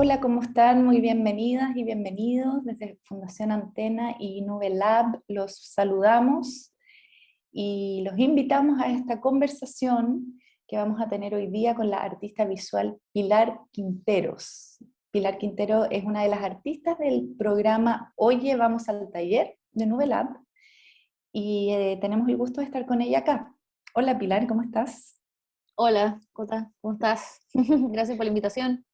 Hola, ¿cómo están? Muy bienvenidas y bienvenidos desde Fundación Antena y Nube Lab. Los saludamos y los invitamos a esta conversación que vamos a tener hoy día con la artista visual Pilar Quinteros. Pilar Quintero es una de las artistas del programa Oye, vamos al taller de Nube Lab y tenemos el gusto de estar con ella acá. Hola Pilar, ¿cómo estás? Hola, Cota, ¿cómo estás? Gracias por la invitación.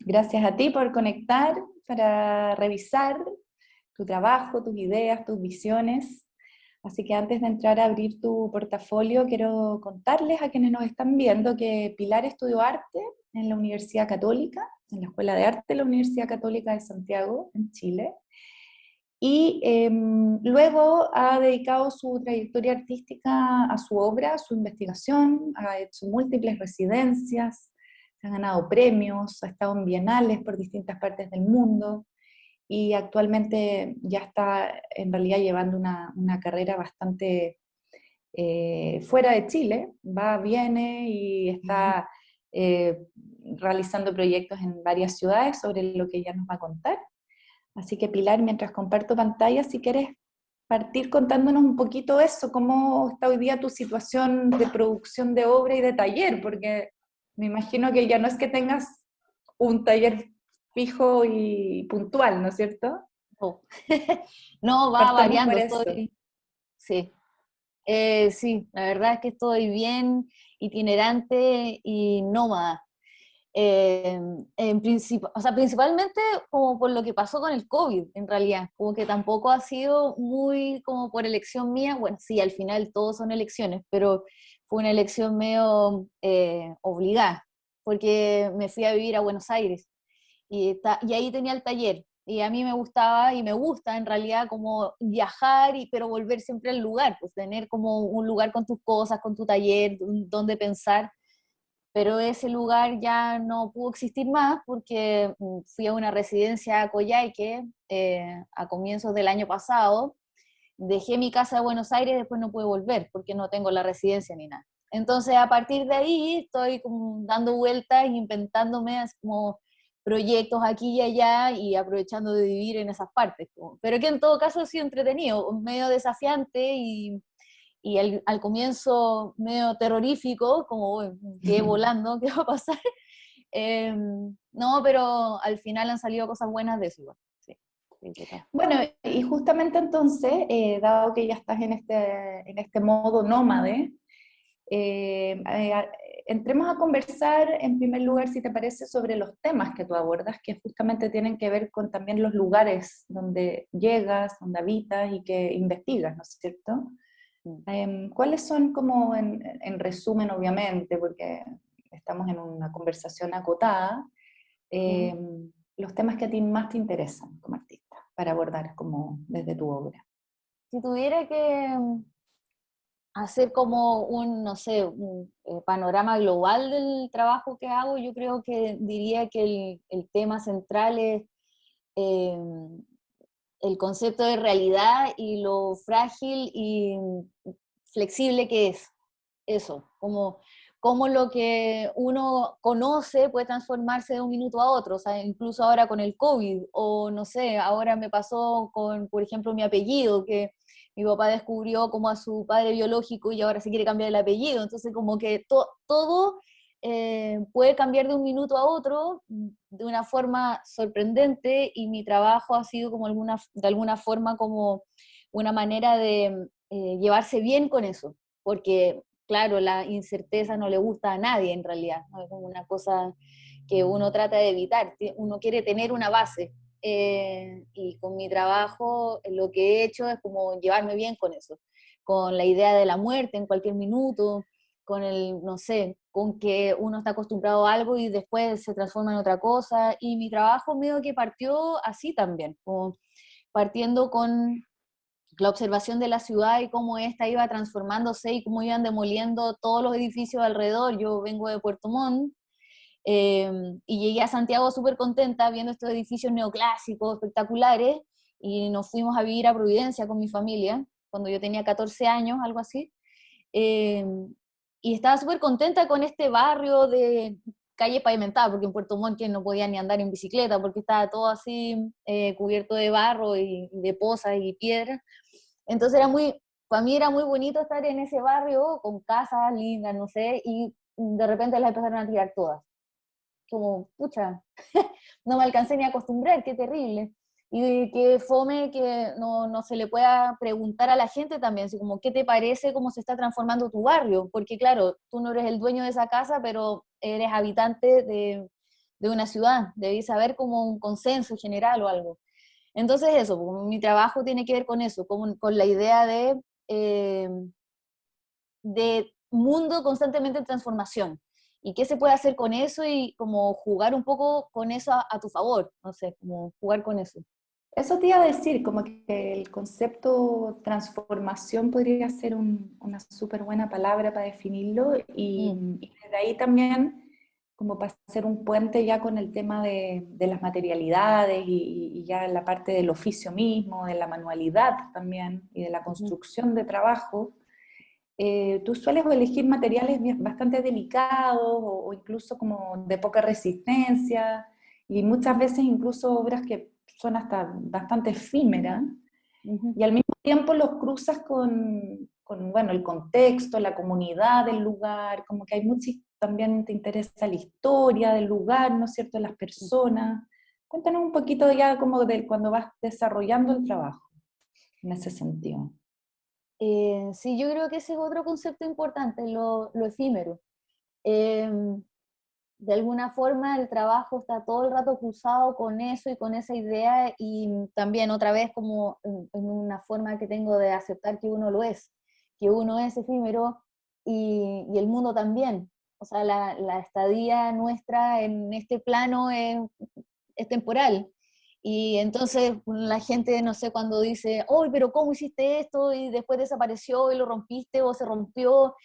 Gracias a ti por conectar para revisar tu trabajo, tus ideas, tus visiones. Así que antes de entrar a abrir tu portafolio, quiero contarles a quienes nos están viendo que Pilar estudió arte en la Universidad Católica, en la Escuela de Arte de la Universidad Católica de Santiago, en Chile. Y luego ha dedicado su trayectoria artística a su obra, a su investigación, ha hecho múltiples residencias, se ha ganado premios, ha estado en bienales por distintas partes del mundo y actualmente ya está en realidad llevando una carrera bastante fuera de Chile, va, viene y está eh, realizando proyectos en varias ciudades sobre lo que ella nos va a contar. Así que Pilar, mientras comparto pantalla, si quieres partir contándonos un poquito eso, cómo está hoy día tu situación de producción de obra y de taller, porque me imagino que ya no es que tengas un taller fijo y puntual, ¿no es cierto? No, no, va Partamos por variando, eso. sí. Sí, la verdad es que estoy bien itinerante y nómada. O sea, principalmente como por lo que pasó con el COVID, en realidad, como que tampoco ha sido muy como por elección mía. Bueno, sí, al final todos son elecciones, pero fue una elección medio obligada, porque me fui a vivir a Buenos Aires y ahí tenía el taller. Y a mí me gustaba y me gusta en realidad como viajar, pero volver siempre al lugar, pues tener como un lugar con tus cosas, con tu taller, donde pensar. Pero ese lugar ya no pudo existir más porque fui a una residencia a Coyhaique a comienzos del año pasado. Dejé mi casa de Buenos Aires y después no pude volver porque no tengo la residencia ni nada. Entonces, a partir de ahí, estoy como dando vueltas, inventándome así como proyectos aquí y allá y aprovechando de vivir en esas partes. Pero que en todo caso ha sido entretenido, medio desafiante y al comienzo medio terrorífico, como "Uy, quedé volando, ¿qué va a pasar?". No, pero al final han salido cosas buenas de eso. Igual. Sí, sí, total. Bueno, y justamente entonces, dado que ya estás en este modo nómade, Eh, eh, entremos a conversar en primer lugar, si te parece, sobre los temas que tú abordas, que justamente tienen que ver con también los lugares donde llegas, donde habitas y que investigas, ¿no es cierto? Mm. ¿Cuáles son como en resumen, obviamente, porque estamos en una conversación acotada, Ujú. los temas que a ti más te interesan como artista para abordar como desde tu obra? Si tuviera que hacer como un, no sé, un panorama global del trabajo que hago, yo creo que diría que el tema central es eh, el concepto de realidad y lo frágil y flexible que es eso, como lo que uno conoce puede transformarse de un minuto a otro, o sea, incluso ahora con el COVID, o no sé, ahora me pasó con, por ejemplo, mi apellido, que mi papá descubrió como a su padre biológico y ahora se quiere cambiar el apellido, entonces como que todo puede cambiar de un minuto a otro de una forma sorprendente y mi trabajo ha sido como de alguna forma como una manera de llevarse bien con eso, porque claro, la incerteza no le gusta a nadie en realidad, ¿no? Es como una cosa que uno trata de evitar, uno quiere tener una base. Y con mi trabajo lo que he hecho es como llevarme bien con eso, con la idea de la muerte en cualquier minuto, con el, no sé, con que uno está acostumbrado a algo y después se transforma en otra cosa. Y mi trabajo medio que partió así también, como partiendo con la observación de la ciudad y cómo ésta iba transformándose y cómo iban demoliendo todos los edificios alrededor. Yo vengo de Puerto Montt y llegué a Santiago súper contenta viendo estos edificios neoclásicos, espectaculares, y nos fuimos a vivir a Providencia con mi familia, cuando yo tenía 14 años, algo así. Eh, y estaba súper contenta con este barrio de calle pavimentada, porque en Puerto Montt que no podía ni andar en bicicleta, porque estaba todo así cubierto de barro y de pozas y piedras. Entonces para mí era muy bonito estar en ese barrio con casas lindas, no sé, y de repente las empezaron a tirar todas. Como, pucha, no me alcancé ni a acostumbrar, qué terrible. Y que fome que no se le pueda preguntar a la gente también, así como, ¿qué te parece cómo se está transformando tu barrio? Porque claro, tú no eres el dueño de esa casa, pero eres habitante de una ciudad, debes saber como un consenso general o algo. Entonces eso, como mi trabajo tiene que ver con eso, con la idea eh, de mundo constantemente en transformación. ¿Y qué se puede hacer con eso? Y como jugar un poco con eso a tu favor, no sé, como jugar con eso. Eso te iba a decir, como que el concepto transformación podría ser una súper buena palabra para definirlo Mm, y desde ahí también como para hacer un puente ya con el tema de las materialidades y ya la parte del oficio mismo, de la manualidad también y de la ujú. construcción de trabajo. Tú sueles elegir materiales bastante delicados o incluso como de poca resistencia y muchas veces incluso obras que son hasta bastante efímeras Ujú. y al mismo tiempo los cruzas bueno, el contexto, la comunidad del lugar, como que hay mucho, también te interesa la historia del lugar, ¿no es cierto?, las personas. Cuéntanos un poquito ya como de cuando vas desarrollando el trabajo en ese sentido. Sí, yo creo que ese es otro concepto importante, lo efímero. Em, de alguna forma el trabajo está todo el rato cruzado con eso y con esa idea y también otra vez como en una forma que tengo de aceptar que uno es efímero y el mundo también. O sea, la estadía nuestra en este plano es temporal. Y entonces la gente, no sé, cuando dice, oh, pero ¿cómo hiciste esto? Y después desapareció y lo rompiste o se rompió,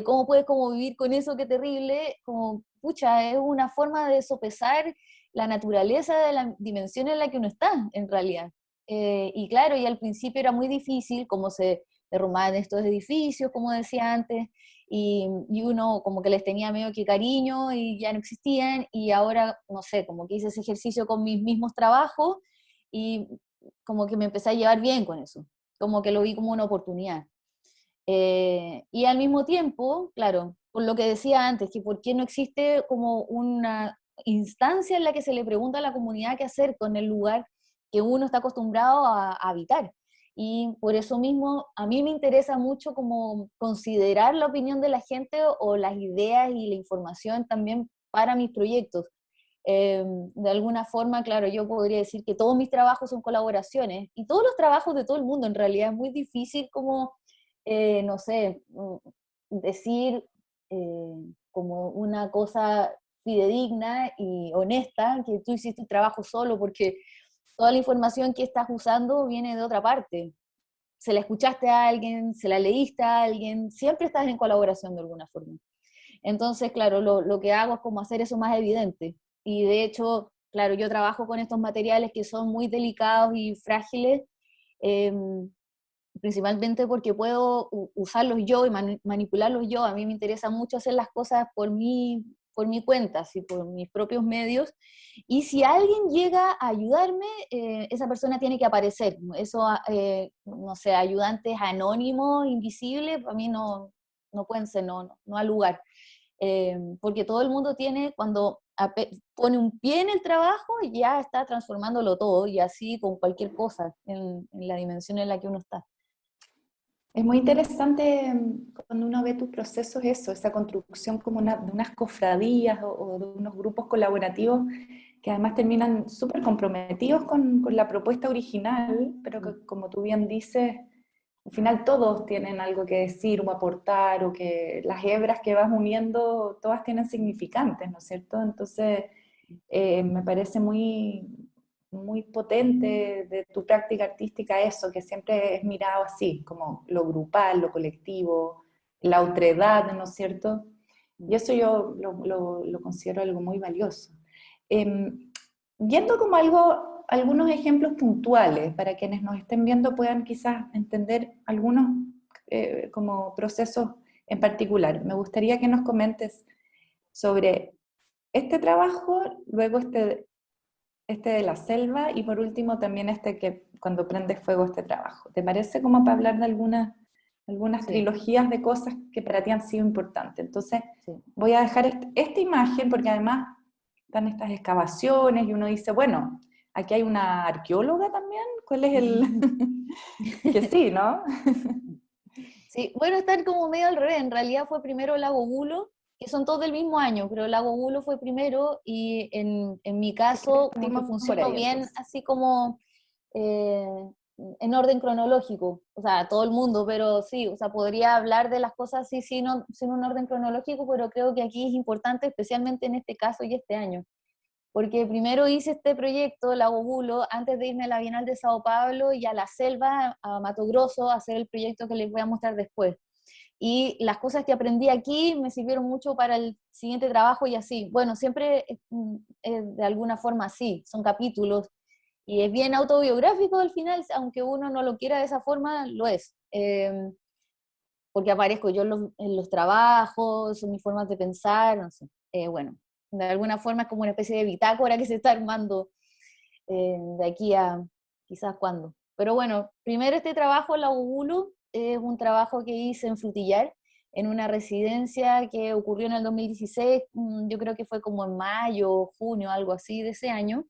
¿cómo puedes como vivir con eso? Qué terrible. Como, pucha, es una forma de sopesar la naturaleza de la dimensión en la que uno está, en realidad. Y claro, y al principio era muy difícil, como se derrumbaban estos edificios, como decía antes, y uno como que les tenía medio que cariño y ya no existían, y ahora, no sé, como que hice ese ejercicio con mis mismos trabajos y como que me empecé a llevar bien con eso, como que lo vi como una oportunidad. Y al mismo tiempo, claro, por lo que decía antes, que por qué no existe como una instancia en la que se le pregunta a la comunidad qué hacer con el lugar que uno está acostumbrado a habitar. Y por eso mismo a mí me interesa mucho como considerar la opinión de la gente o las ideas y la información también para mis proyectos. De alguna forma, claro, yo podría decir que todos mis trabajos son colaboraciones y todos los trabajos de todo el mundo en realidad es muy difícil como no sé, decir como una cosa fidedigna y honesta, que tú hiciste el trabajo solo, porque toda la información que estás usando viene de otra parte. Se la escuchaste a alguien, se la leíste a alguien, siempre estás en colaboración de alguna forma. Entonces, claro, lo que hago es como hacer eso más evidente. Y de hecho, claro, yo trabajo con estos materiales que son muy delicados y frágiles, eh, principalmente porque puedo usarlos yo y manipularlos yo. A mí me interesa mucho hacer las cosas por mi cuenta, así, por mis propios medios. Y si alguien llega a ayudarme, esa persona tiene que aparecer. Eso, no sé, ayudantes anónimos, invisibles, para mí no pueden ser, no al lugar. Porque todo el mundo tiene, cuando pone un pie en el trabajo, ya está transformándolo todo, y así con cualquier cosa en la dimensión en la que uno está. Es muy interesante cuando uno ve tus procesos eso, esa construcción como de unas cofradías o de unos grupos colaborativos que además terminan súper comprometidos con la propuesta original, pero que como tú bien dices, al final todos tienen algo que decir o aportar o que las hebras que vas uniendo todas tienen significantes, ¿no es cierto? Entonces me parece muy potente de tu práctica artística eso, que siempre es mirado así, como lo grupal, lo colectivo, la otredad, ¿no es cierto? Y eso yo lo considero algo muy valioso. Viendo como algunos ejemplos puntuales para quienes nos estén viendo puedan quizás entender algunos como procesos en particular. Me gustaría que nos comentes sobre este trabajo, luego este de la selva y por último también este que cuando prende fuego este trabajo. ¿Te parece como para hablar de algunas Sí, trilogías de cosas que para ti han sido importantes? Entonces sí. voy a dejar esta imagen porque además están estas excavaciones y uno dice, bueno, aquí hay una arqueóloga también, ¿cuál es el...? Que sí, ¿no? Sí, bueno, están como medio al revés. En realidad fue primero el Lago Bulo, que son todos del mismo año, pero el Lago Bulo fue primero y en mi Si quieres caso como que partimos por funcionó ahí bien entonces. así como eh, en orden cronológico. O sea, todo el mundo, pero sí, o sea, podría hablar de las cosas así sin un orden cronológico, pero creo que aquí es importante, especialmente en este caso y este año. Porque primero hice este proyecto, Lago Bulo, antes de irme a la Bienal de Sao Paulo y a la selva, a Mato Grosso, a hacer el proyecto que les voy a mostrar después. Y las cosas que aprendí aquí me sirvieron mucho para el siguiente trabajo y así. Bueno, siempre de alguna forma así, son capítulos y es bien autobiográfico al final, aunque uno no lo quiera de esa forma, lo es. Porque aparezco yo en los trabajos, en mis formas de pensar, no sé. Bueno, de alguna forma es como una especie de bitácora que se está armando de aquí a quizás cuándo. Pero bueno, primero este trabajo, la UBULU, es un trabajo que hice en Frutillar, en una residencia que ocurrió en el 2016, yo creo que fue como en mayo, junio, algo así de ese año,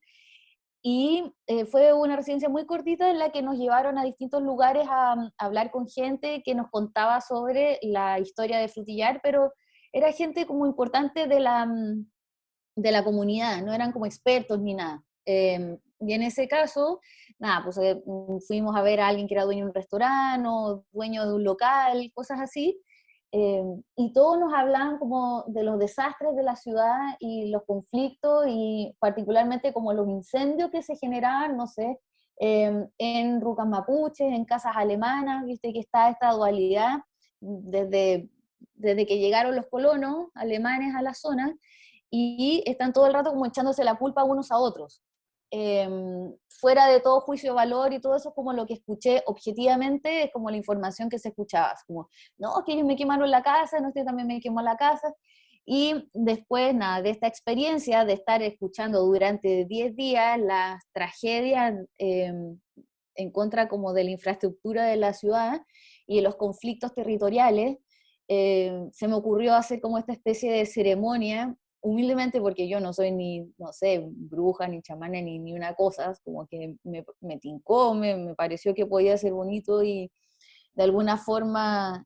y fue una residencia muy cortita en la que nos llevaron a distintos lugares a hablar con gente que nos contaba sobre la historia de Frutillar, pero era gente como importante de la comunidad, no eran como expertos ni nada. Y en ese caso, nada, pues fuimos a ver a alguien que era dueño de un restaurante o dueño de un local, cosas así, eh, y todos nos hablaban como de los desastres de la ciudad y los conflictos y particularmente como los incendios que se generaban, no sé, en rucas mapuches, en casas alemanas, viste que está esta dualidad desde, desde que llegaron los colonos alemanes a la zona y están todo el rato como echándose la culpa unos a otros. Eh, Fuera de todo juicio de valor y todo eso, como lo que escuché objetivamente, es como la información que se escuchaba, es como, no, que ellos me quemaron la casa, no, usted también me quemó la casa, y después, nada, de esta experiencia de estar escuchando durante 10 días las tragedias en contra como de la infraestructura de la ciudad y de los conflictos territoriales, se me ocurrió hacer como esta especie de ceremonia humildemente porque yo no soy ni, no sé, bruja, ni chamana, ni una cosa, como que me tincó, me pareció que podía ser bonito y de alguna forma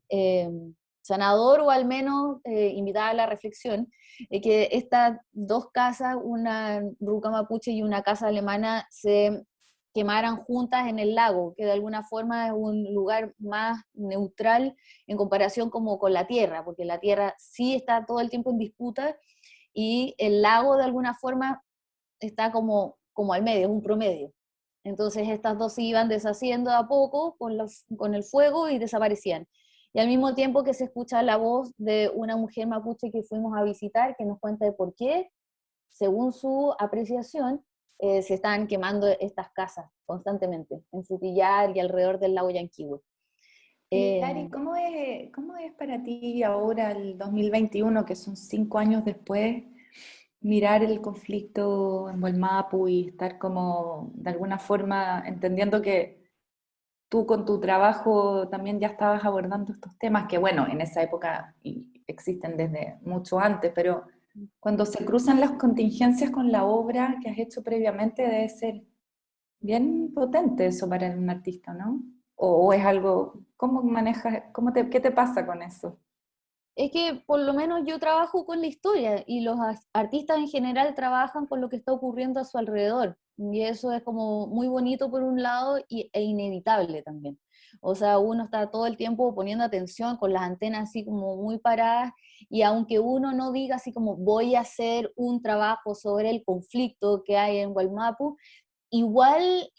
sanador o al menos invitar a la reflexión, que estas dos casas, una ruca mapuche y una casa alemana, se quemaran juntas en el lago, que de alguna forma es un lugar más neutral en comparación como con la tierra, porque la tierra sí está todo el tiempo en disputa y el lago de alguna forma está como al medio, es un promedio. Entonces estas dos se iban deshaciendo a poco con el fuego y desaparecían. Y al mismo tiempo que se escucha la voz de una mujer mapuche que fuimos a visitar, que nos cuenta de por qué, según su apreciación, se están quemando estas casas constantemente, en Frutillar y alrededor del lago Yanquihue. Y Eh, Ari, cómo es para ti ahora, el 2021, que son 5 años después, mirar el conflicto en Wallmapu y estar como de alguna forma entendiendo que tú con tu trabajo también ya estabas abordando estos temas que, bueno, en esa época existen desde mucho antes, pero cuando se cruzan las contingencias con la obra que has hecho previamente, debe ser bien potente eso para un artista, ¿no? O es algo, ¿cómo manejas, qué te pasa con eso? Es que por lo menos yo trabajo con la historia y los artistas en general trabajan con lo que está ocurriendo a su alrededor. Y eso es como muy bonito por un lado e inevitable también. O sea, uno está todo el tiempo poniendo atención con las antenas así como muy paradas y aunque uno no diga así como voy a hacer un trabajo sobre el conflicto que hay en Wallmapu, igual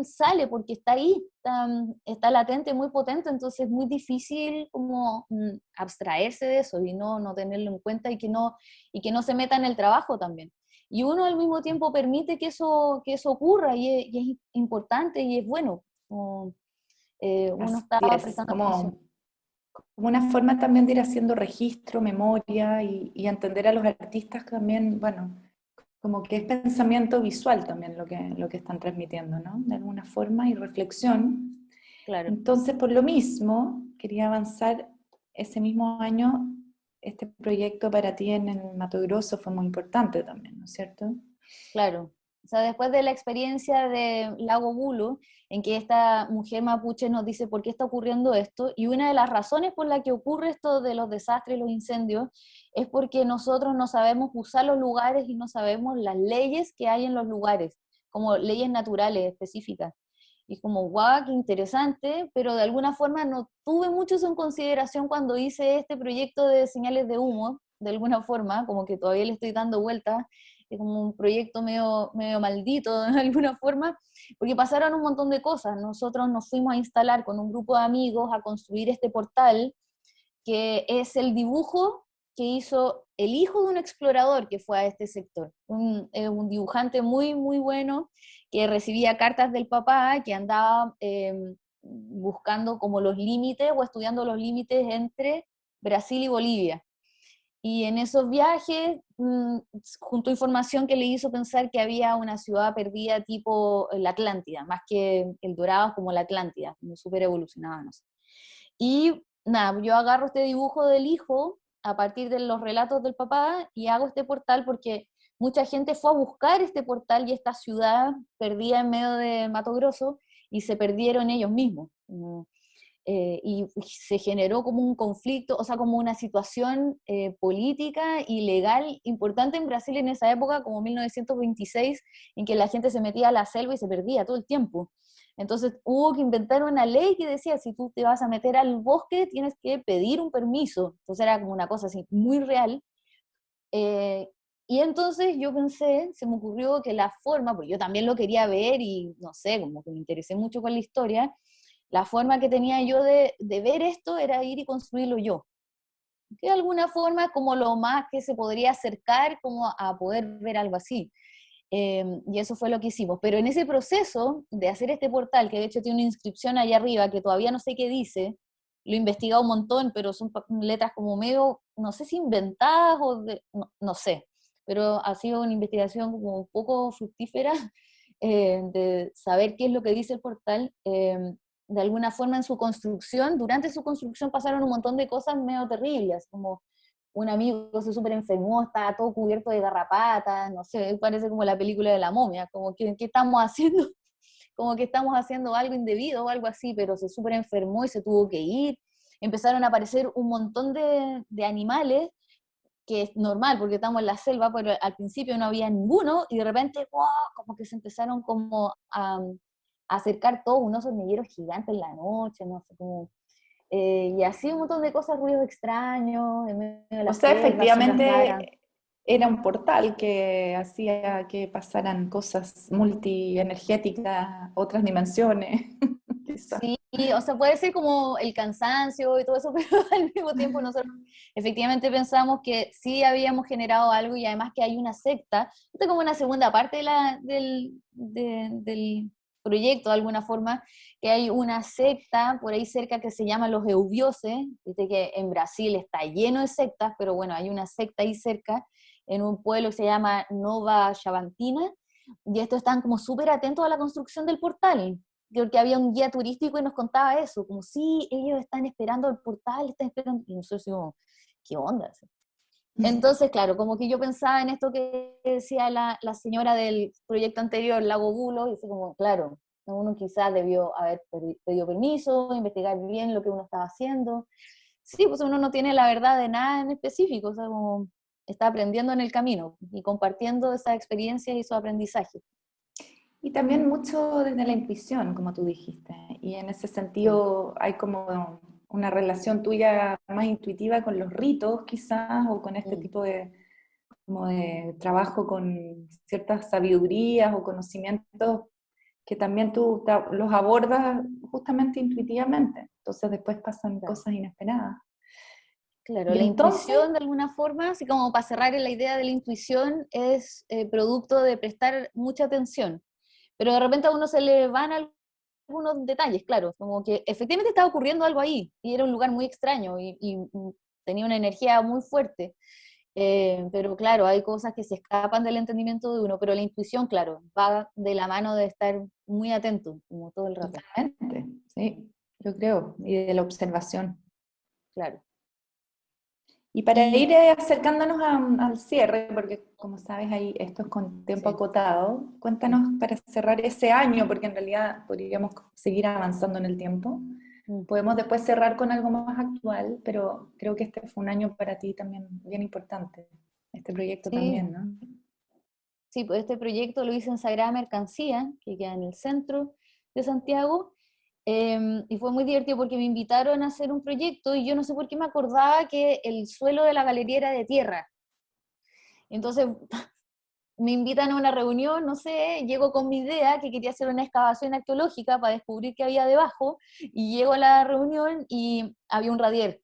sale porque está ahí, está latente, muy potente, entonces es muy difícil como abstraerse de eso y no tenerlo en cuenta y que no se meta en el trabajo también. Y uno al mismo tiempo permite que eso ocurra y es importante y es bueno. Como, uno Así está es, prestando atención. como una forma también de ir haciendo registro, memoria y entender a los artistas también, bueno, como que es pensamiento visual también lo que están transmitiendo, ¿no? De alguna forma y reflexión. Claro. Entonces, por lo mismo, quería avanzar ese mismo año. Este proyecto para ti en el Mato Grosso fue muy importante también, ¿no es cierto? Claro. O sea, después de la experiencia de Lago Bulu, en que esta mujer mapuche nos dice por qué está ocurriendo esto, y una de las razones por la que ocurre esto de los desastres y los incendios es porque nosotros no sabemos usar los lugares y no sabemos las leyes que hay en los lugares, como leyes naturales específicas. Y como, guau, qué interesante, pero de alguna forma no tuve mucho eso en consideración cuando hice este proyecto de señales de humo, de alguna forma, como que todavía le estoy dando vueltas, es como un proyecto medio maldito de alguna forma, porque pasaron un montón de cosas. Nosotros nos fuimos a instalar con un grupo de amigos a construir este portal, que es el dibujo que hizo el hijo de un explorador que fue a este sector, un dibujante muy, muy bueno, que recibía cartas del papá, que andaba buscando como los límites o estudiando los límites entre Brasil y Bolivia. Y en esos viajes juntó información que le hizo pensar que había una ciudad perdida tipo la Atlántida, más que el Dorado, como la Atlántida, como súper evolucionada, no sé. Y nada, yo agarro este dibujo del hijo a partir de los relatos del papá y hago este portal porque mucha gente fue a buscar este portal y esta ciudad perdida en medio de Mato Grosso y se perdieron ellos mismos. Y se generó como un conflicto, o sea, como una situación política y legal importante en Brasil en esa época, como 1926, en que la gente se metía a la selva y se perdía todo el tiempo. Entonces hubo que inventar una ley que decía, si tú te vas a meter al bosque, tienes que pedir un permiso. Entonces era como una cosa así muy real. Eh, y entonces yo pensé, se me ocurrió que la forma, porque yo también lo quería ver y no sé, como que me interesé mucho con la historia, la forma que tenía yo de ver esto era ir y construirlo yo. Que de alguna forma es como lo más que se podría acercar como a poder ver algo así. Y eso fue lo que hicimos. Pero en ese proceso de hacer este portal, que de hecho tiene una inscripción allá arriba, que todavía no sé qué dice, lo he investigado un montón, pero son letras como medio, no sé si inventadas o no, no sé, pero ha sido una investigación como un poco fructífera de saber qué es lo que dice el portal. De alguna forma en su construcción, durante su construcción pasaron un montón de cosas medio terribles, como un amigo se súper enfermó, estaba todo cubierto de garrapatas, no sé, parece como la película de la momia, como que ¿qué estamos haciendo? Como que estamos haciendo algo indebido o algo así, pero se súper enfermó y se tuvo que ir. Empezaron a aparecer un montón de animales, que es normal porque estamos en la selva, pero al principio no había ninguno y de repente, ¡wow!, como que se empezaron como a acercar todos unos hormigueros gigantes en la noche, no sé, como y así un montón de cosas, ruidos extraños, en medio de O la sea, selva, sombras raras. efectivamente era un portal que hacía que pasaran cosas multienergéticas, otras dimensiones, quizás. Sí, o sea, puede ser como el cansancio y todo eso, pero al mismo tiempo nosotros efectivamente pensamos que sí habíamos generado algo y además que hay una secta, esto es como una segunda parte del proyecto de alguna forma, que hay una secta por ahí cerca que se llama los eubioses, viste que en Brasil está lleno de sectas, pero bueno, hay una secta ahí cerca, en un pueblo que se llama Nova Chavantina, y estos están como súper atentos a la construcción del portal, porque había un guía turístico y nos contaba eso, como sí, ellos están esperando el portal, están esperando, y nosotros decimos, ¿qué onda? Entonces, claro, como que yo pensaba en esto que decía la señora del proyecto anterior, Lago Bulo, y así como, claro, uno quizás debió haber pedido permiso, investigar bien lo que uno estaba haciendo. Sí, pues uno no tiene la verdad de nada en específico, o sea, como está aprendiendo en el camino y compartiendo esas experiencias y su aprendizaje. Y también mucho desde la intuición, como tú dijiste. Y en ese Sí. sentido hay como una relación tuya más intuitiva con los ritos, quizás, o con este Mm. tipo de, como de trabajo con ciertas sabidurías o conocimientos que también tú los abordas justamente intuitivamente. Entonces después pasan Claro. cosas inesperadas. Claro, Y la entonces, intuición de alguna forma, así como para cerrar en la idea de la intuición, es producto de prestar mucha atención, pero de repente a uno se le van algunos detalles, claro, como que efectivamente estaba ocurriendo algo ahí, y era un lugar muy extraño, y tenía una energía muy fuerte. Pero claro, hay cosas que se escapan del entendimiento de uno, pero la intuición, claro, va de la mano de estar muy atento, como todo el rato. Totalmente, sí, yo creo, y de la observación. Claro. Y para Y ir acercándonos al cierre, porque como sabes, ahí esto es con tiempo sí, acotado, sí. cuéntanos para cerrar ese año, porque en realidad podríamos seguir avanzando en el tiempo. Mm. Podemos después cerrar con algo más actual, pero creo que este fue un año para ti también bien importante, este proyecto Sí, también, ¿no? sí, pues este proyecto lo hice en Sagrada Mercancía, que queda en el centro de Santiago, y fue muy divertido porque me invitaron a hacer un proyecto y yo no sé por qué me acordaba que el suelo de la galería era de tierra. Entonces me invitan a una reunión, no sé, llego con mi idea que quería hacer una excavación arqueológica para descubrir qué había debajo, y llego a la reunión y había un radier.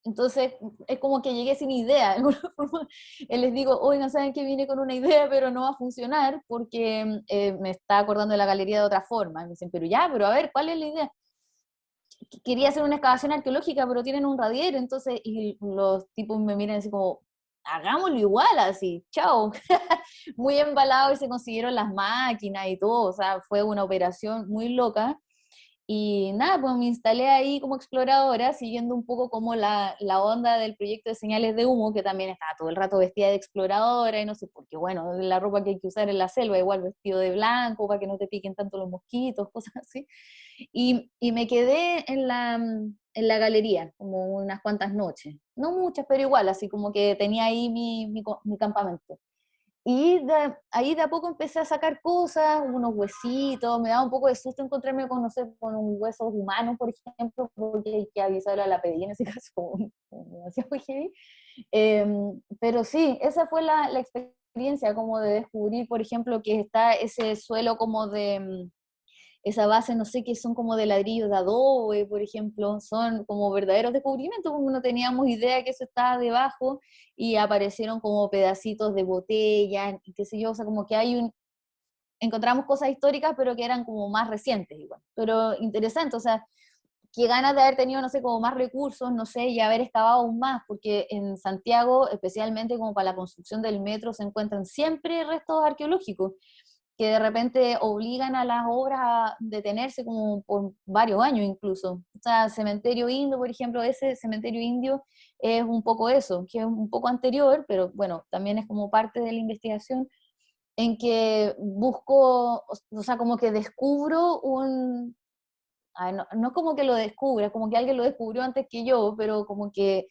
Entonces, es como que llegué sin idea. De alguna forma, les digo, hoy no saben que vine con una idea, pero no va a funcionar porque me está acordando de la galería de otra forma. Y me dicen, pero ya, pero a ver, ¿cuál es la idea? Quería hacer una excavación arqueológica, pero tienen un radier, entonces, y los tipos me miran así como, hagámoslo igual, así, chao. Muy embalado y se consiguieron las máquinas y todo, o sea, fue una operación muy loca. Y nada, pues me instalé ahí como exploradora, siguiendo un poco como la onda del proyecto de señales de humo, que también estaba todo el rato vestida de exploradora, y no sé, porque bueno, la ropa que hay que usar en la selva, igual vestido de blanco, para que no te piquen tanto los mosquitos, cosas así. Y me quedé en la galería, como unas cuantas noches, no muchas, pero igual, así como que tenía ahí mi campamento. Y ahí de a poco empecé a sacar cosas, unos huesitos, me daba un poco de susto encontrarme con, no sé, con un hueso humano, por ejemplo, porque hay que avisar a la PDI en ese caso, como demasiado heavy. Pero sí, esa fue la experiencia, como de descubrir, por ejemplo, que está ese suelo como de, esa base, no sé, que son como de ladrillos de adobe, por ejemplo, son como verdaderos descubrimientos, como no teníamos idea que eso estaba debajo, y aparecieron como pedacitos de botella, y qué sé yo, o sea, como que encontramos cosas históricas, pero que eran como más recientes igual, pero interesante, o sea, qué ganas de haber tenido, no sé, como más recursos, no sé, y haber excavado aún más, porque en Santiago, especialmente como para la construcción del metro, se encuentran siempre restos arqueológicos que de repente obligan a las obras a detenerse como por varios años incluso. O sea, cementerio indio, por ejemplo, ese cementerio indio es un poco eso, que es un poco anterior, pero bueno, también es como parte de la investigación, en que busco, o sea, como que descubro no, no como que lo descubra, como que alguien lo descubrió antes que yo, pero como que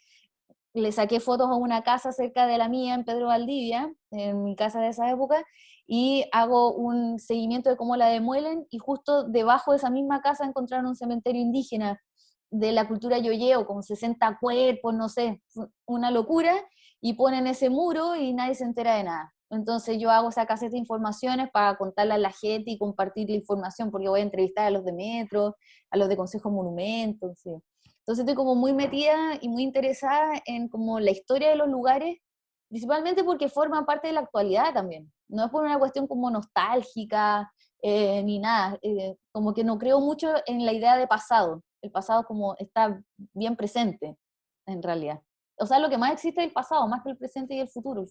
le saqué fotos a una casa cerca de la mía en Pedro Valdivia, en mi casa de esa época, y hago un seguimiento de cómo la demuelen, y justo debajo de esa misma casa encontraron un cementerio indígena de la cultura yoyeo, con 60 cuerpos, no sé, una locura, y ponen ese muro y nadie se entera de nada. Entonces yo hago esa caseta de informaciones para contarle a la gente y compartir la información, porque voy a entrevistar a los de Metro, a los de Consejo Monumentos, sí. Entonces estoy como muy metida y muy interesada en como la historia de los lugares, principalmente porque forman parte de la actualidad también. No es por una cuestión como nostálgica ni nada. Como que no creo mucho en la idea de pasado. El pasado como está bien presente, en realidad. O sea, lo que más existe es el pasado, más que el presente y el futuro.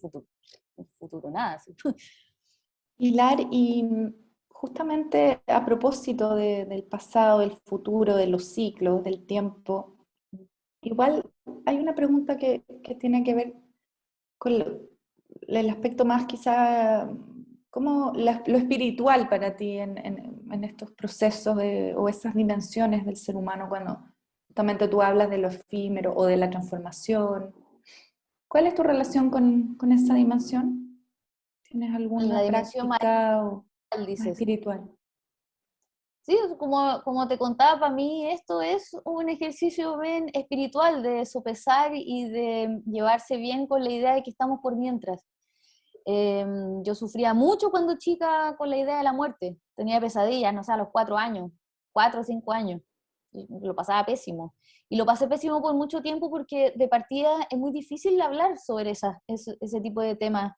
El futuro nada. ¿Sí? Pilar, y justamente a propósito del pasado, del futuro, de los ciclos, del tiempo, igual hay una pregunta que tiene que ver con el aspecto más quizá, como lo espiritual para ti en estos procesos o esas dimensiones del ser humano cuando justamente tú hablas de lo efímero o de la transformación. ¿Cuál es tu relación con esa dimensión? ¿Tienes La alguna dimensión práctica o material, más dices. espiritual? Sí, como te contaba, para mí esto es un ejercicio bien espiritual de sopesar y de llevarse bien con la idea de que estamos por mientras. Yo sufría mucho cuando chica con la idea de la muerte. Tenía pesadillas, no sé, a los 4 años, 4 o 5 años. Y lo pasaba pésimo. Y lo pasé pésimo por mucho tiempo porque de partida es muy difícil hablar sobre ese tipo de temas.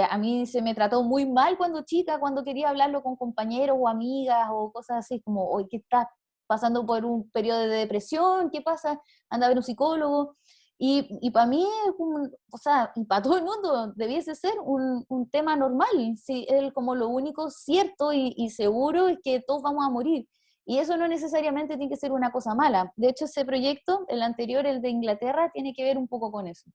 A mí se me trató muy mal cuando chica, cuando quería hablarlo con compañeros o amigas o cosas así, como, oye, ¿qué estás pasando por un periodo de depresión? ¿Qué pasa? Anda a ver un psicólogo. Y para mí, o sea, y para todo el mundo, debiese ser un tema normal. Sí, es como lo único cierto y seguro es que todos vamos a morir. Y eso no necesariamente tiene que ser una cosa mala. De hecho, ese proyecto, el anterior, el de Inglaterra, tiene que ver un poco con eso.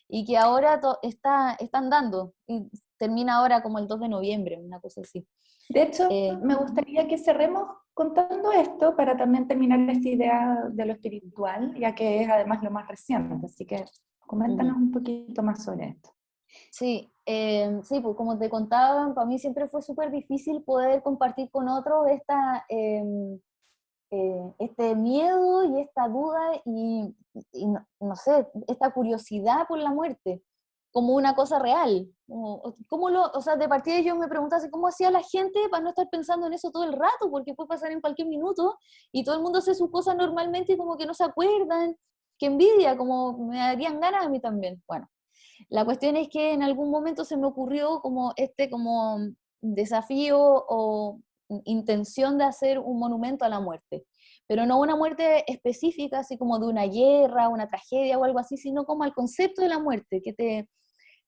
Y que ahora están dando, y termina ahora como el 2 de noviembre, una cosa así. De hecho, me gustaría que cerremos contando esto para también terminar esta idea de lo espiritual, ya que es además lo más reciente, así que coméntanos un poquito más sobre esto. Sí, sí, pues como te contaba, para mí siempre fue súper difícil poder compartir con otros este miedo y esta duda y no, no sé, esta curiosidad por la muerte como una cosa real. O sea, de partida yo me preguntaba cómo hacía la gente para no estar pensando en eso todo el rato, porque puede pasar en cualquier minuto y todo el mundo hace sus cosas normalmente y como que no se acuerdan. Qué envidia, como me darían ganas a mí también. Bueno, la cuestión es que en algún momento se me ocurrió como desafío o intención de hacer un monumento a la muerte, pero no una muerte específica, así como de una guerra, una tragedia o algo así, sino como al concepto de la muerte, que te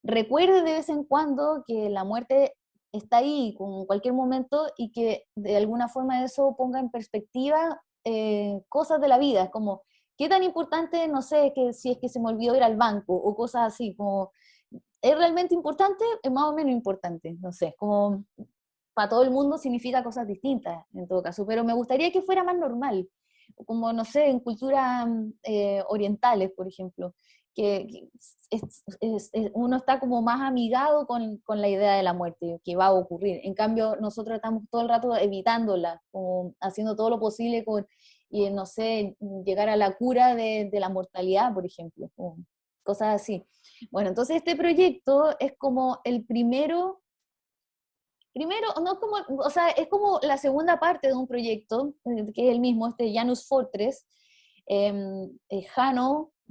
recuerde de vez en cuando que la muerte está ahí en cualquier momento y que de alguna forma eso ponga en perspectiva cosas de la vida, como qué tan importante, no sé, que si es que se me olvidó ir al banco o cosas así, como es realmente importante, es más o menos importante, no sé, como para todo el mundo significa cosas distintas en todo caso, pero me gustaría que fuera más normal, como no sé, en culturas orientales, por ejemplo, que uno está como más amigado con la idea de la muerte, que va a ocurrir. En cambio, nosotros estamos todo el rato evitándola, como haciendo todo lo posible y no sé, llegar a la cura de la mortalidad, por ejemplo, o cosas así. Bueno, entonces este proyecto es como el primero, no como, o sea, es como la segunda parte de un proyecto, que es el mismo, Janus Fortress.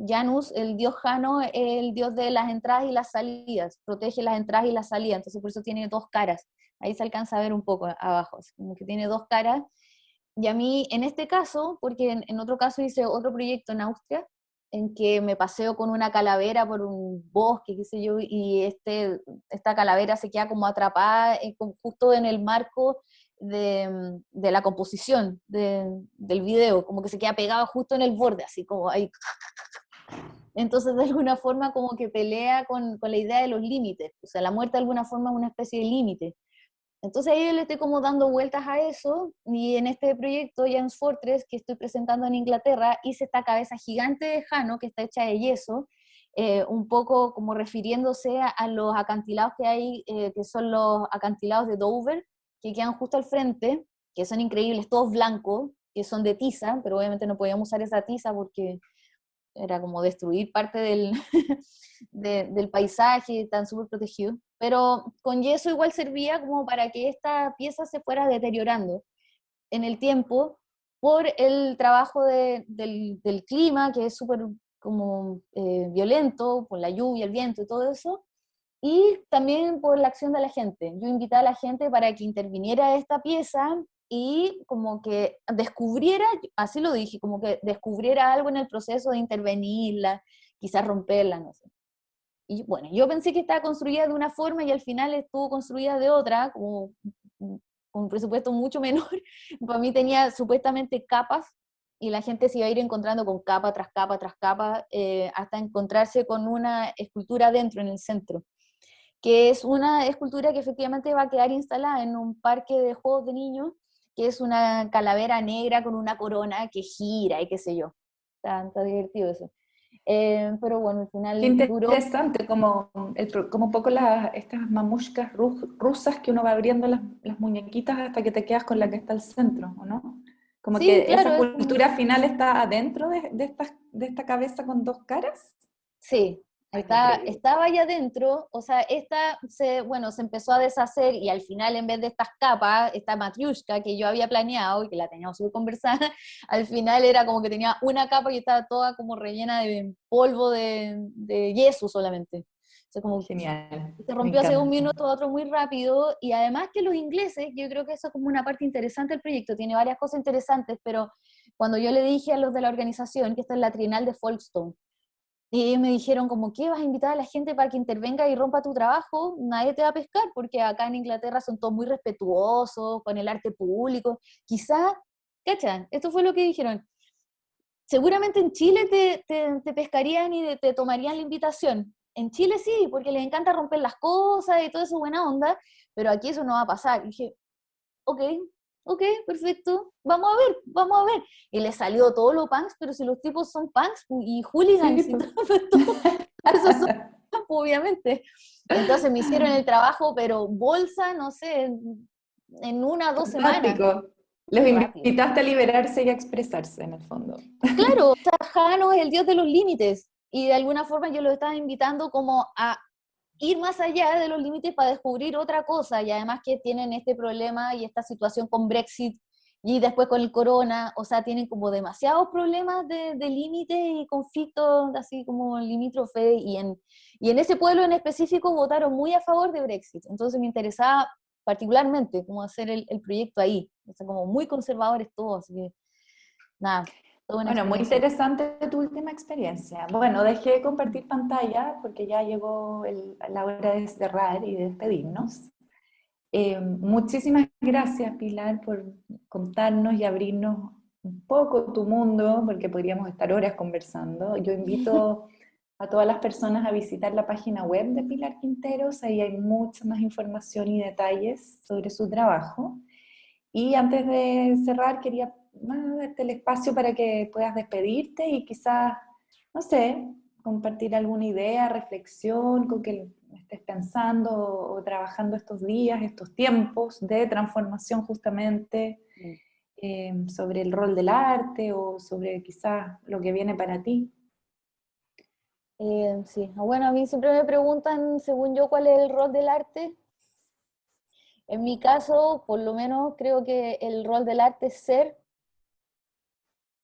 Janus, el dios Jano, es el dios de las entradas y las salidas, protege las entradas y las salidas, entonces por eso tiene dos caras. Ahí se alcanza a ver un poco abajo, así como que tiene dos caras. Y a mí, en este caso, porque en otro caso hice otro proyecto en Austria, en que me paseo con una calavera por un bosque, qué sé yo, y esta calavera se queda como atrapada justo en el marco de la composición del video, como que se queda pegado justo en el borde, así como ahí. Entonces, de alguna forma, como que pelea con la idea de los límites. O sea, la muerte de alguna forma es una especie de límite. Entonces ahí yo le estoy como dando vueltas a eso, y en este proyecto, Janus Fortress, que estoy presentando en Inglaterra, hice esta cabeza gigante de Jano, que está hecha de yeso, un poco como refiriéndose a los acantilados que hay, que son los acantilados de Dover, que quedan justo al frente, que son increíbles, todos blancos, que son de tiza, pero obviamente no podíamos usar esa tiza porque era como destruir parte del paisaje, tan súper protegido, pero con yeso igual servía como para que esta pieza se fuera deteriorando en el tiempo por el trabajo del clima, que es súper como violento, por la lluvia, el viento y todo eso, y también por la acción de la gente. Yo invité a la gente para que interviniera esta pieza y como que descubriera, así lo dije, como que descubriera algo en el proceso de intervenirla, quizás romperla, no sé. Y bueno, yo pensé que estaba construida de una forma y al final estuvo construida de otra, como con un presupuesto mucho menor. Para mí tenía supuestamente capas y la gente se iba a ir encontrando con capa tras capa, hasta encontrarse con una escultura dentro, en el centro, que es una escultura que efectivamente va a quedar instalada en un parque de juegos de niños, que es una calavera negra con una corona que gira y qué sé yo. Está divertido eso. Pero bueno, al Qué final duró. interesante, como, como un poco estas mamushkas rusas que uno va abriendo las muñequitas hasta que te quedas con la que está al centro, ¿o no? Como Sí, que claro, esa es como. cultura final está adentro de esta cabeza con dos caras. Sí, Ay, qué increíble. estaba allá adentro, o sea, bueno, se empezó a deshacer y al final en vez de estas capas, esta matriushka que yo había planeado y que la teníamos súper conversada, al final era como que tenía una capa y estaba toda como rellena de polvo de yeso solamente. sea, como Genial, se me rompió hace un encanta. minuto a otro muy rápido, y además que los ingleses, yo creo que eso es como una parte interesante del proyecto, tiene varias cosas interesantes, pero cuando yo le dije a los de la organización que esta es la Trienal de Folkestone, y ellos me dijeron como, ¿qué vas a invitar a la gente para que intervenga y rompa tu trabajo? Nadie te va a pescar, porque acá en Inglaterra son todos muy respetuosos con el arte público. Quizá, ¿cachan? Esto fue lo que dijeron. Seguramente en Chile te pescarían y te tomarían la invitación. En Chile sí, porque les encanta romper las cosas y toda esa buena onda, pero aquí eso no va a pasar. Y dije, ok, ok, perfecto, vamos a ver. Y le salió todo lo punks, pero si los tipos son punks y Sí, hooligans y pues. todo eso son punks, obviamente. Entonces me hicieron el trabajo, pero bolsa, no sé, en 1 o 2 semanas, Fantástico. Los muy rápido. invitaste a liberarse y a expresarse en el fondo. Claro, o sea, Jano es el dios de los límites, y de alguna forma yo lo estaba invitando como a ir más allá de los límites para descubrir otra cosa, y además que tienen este problema y esta situación con Brexit, y después con el corona, o sea, tienen como demasiados problemas de límites y conflictos así como limítrofe, y en ese pueblo en específico votaron muy a favor de Brexit, entonces me interesaba particularmente cómo hacer el proyecto ahí, o sea, como muy conservadores todos, así que nada, toda una Bueno, muy experiencia. interesante tu última experiencia. Bueno, dejé de compartir pantalla porque ya llegó la hora de cerrar y de despedirnos. Muchísimas gracias, Pilar, por contarnos y abrirnos un poco tu mundo, porque podríamos estar horas conversando. Yo invito a todas las personas a visitar la página web de Pilar Quinteros, ahí hay mucha más información y detalles sobre su trabajo. Y antes de cerrar, quería darte el espacio para que puedas despedirte y quizás, no sé, compartir alguna idea, reflexión con que estés pensando o trabajando estos días, estos tiempos de transformación justamente, sobre el rol del arte o sobre quizás lo que viene para ti. Sí, bueno, a mí siempre me preguntan, según yo, cuál es el rol del arte. En mi caso, por lo menos, creo que el rol del arte es ser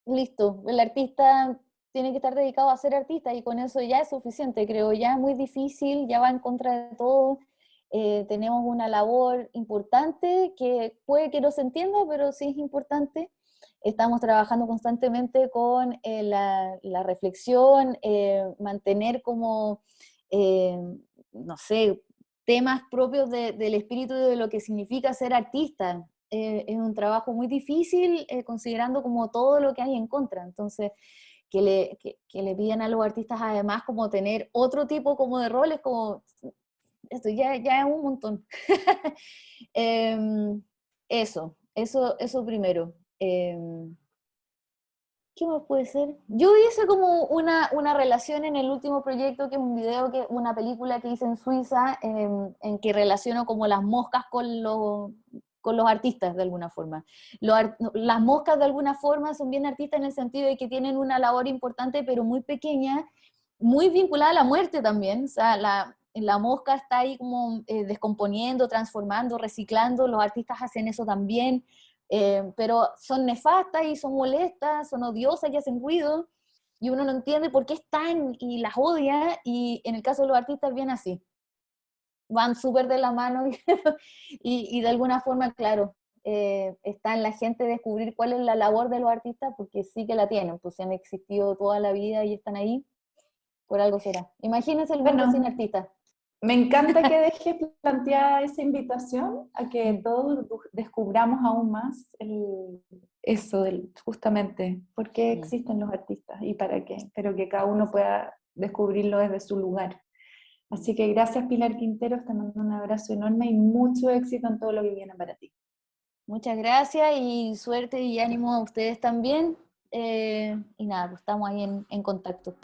listo. El artista tiene que estar dedicado a ser artista y con eso ya es suficiente, creo. Ya es muy difícil, ya va en contra de todo. Tenemos una labor importante que puede que no se entienda, pero sí es importante. Estamos trabajando constantemente con la reflexión, mantener como, eh, no sé, temas propios del espíritu de lo que significa ser artista. Es un trabajo muy difícil, considerando como todo lo que hay en contra. Entonces, que le pidan a los artistas además como tener otro tipo como de roles, como esto ya es un montón. Em, eso primero. ¿Qué más puede ser? Yo hice como una relación en el último proyecto, que es un video, una película que hice en Suiza, en que relaciono como las moscas con los artistas de alguna forma. Las moscas de alguna forma son bien artistas en el sentido de que tienen una labor importante pero muy pequeña, muy vinculada a la muerte también. O sea, la mosca está ahí como descomponiendo, transformando, reciclando, los artistas hacen eso también. Pero son nefastas y son molestas, son odiosas y hacen ruido, y uno no entiende por qué están y las odia, y en el caso de los artistas bien así, van súper de la mano y de alguna forma, claro, está en la gente descubrir cuál es la labor de los artistas, porque sí que la tienen, pues han existido toda la vida y están ahí, por algo será. Imagínense el mundo sin Bueno, artistas. me encanta que dejes planteada esa invitación a que Mm, todos descubramos aún más eso, justamente, por qué mm. existen los artistas y para qué, pero que cada uno pueda descubrirlo desde su lugar. Así que gracias, Pilar Quinteros, te mando un abrazo enorme y mucho éxito en todo lo que viene para ti. Muchas gracias y suerte y ánimo a ustedes también. Y nada, pues estamos ahí en contacto.